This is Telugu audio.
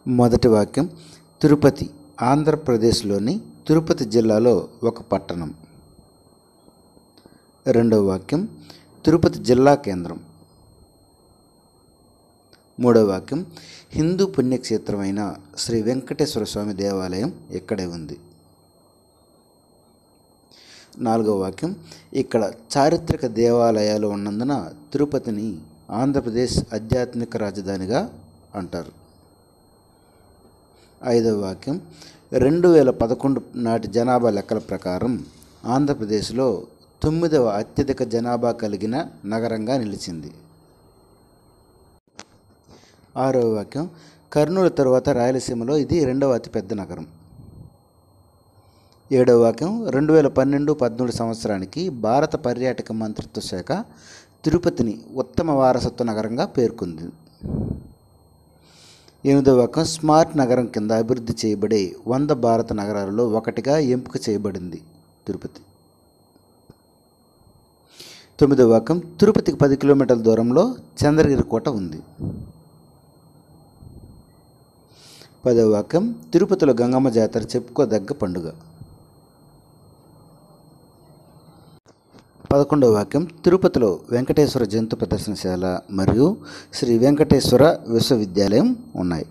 మొదటి వాక్యం, తిరుపతి ఆంధ్రప్రదేశ్లోని తిరుపతి జిల్లాలో ఒక పట్టణం. రెండవ వాక్యం, తిరుపతి జిల్లా కేంద్రం. మూడవ వాక్యం, హిందూ పుణ్యక్షేత్రమైన శ్రీ వెంకటేశ్వర స్వామి దేవాలయం ఇక్కడే ఉంది. నాలుగవ వాక్యం, ఇక్కడ చారిత్రక దేవాలయాలు ఉన్నందున తిరుపతిని ఆంధ్రప్రదేశ్ ఆధ్యాత్మిక రాజధానిగా అంటారు. ఐదవ వాక్యం, 2011 నాటి జనాభా లెక్కల ప్రకారం ఆంధ్రప్రదేశ్లో 9వ అత్యధిక జనాభా కలిగిన నగరంగా నిలిచింది. ఆరవ వాక్యం, కర్నూలు తరువాత రాయలసీమలో ఇది 2వ అతిపెద్ద నగరం. ఏడవ వాక్యం, 2012-13 సంవత్సరానికి భారత పర్యాటక మంత్రిత్వ శాఖ తిరుపతిని ఉత్తమ వారసత్వ నగరంగా పేర్కొంది. ఎనిమిదవ వాక్యం, స్మార్ట్ నగరం కింద అభివృద్ధి చేయబడే 100 భారత నగరాలలో ఒకటిగా ఎంపిక చేయబడింది తిరుపతి. తొమ్మిదవ వాక్యం, తిరుపతికి 10 కిలోమీటర్ల దూరంలో చంద్రగిరి కోట ఉంది. 10వ వాక్యం, తిరుపతిలో గంగమ్మ జాతర చెప్పుకోదగ్గ పండుగ. 11వ వాక్యం, తిరుపతిలో వెంకటేశ్వర జంతు ప్రదర్శనశాల మరియు శ్రీ వెంకటేశ్వర విశ్వవిద్యాలయం ఉన్నాయి.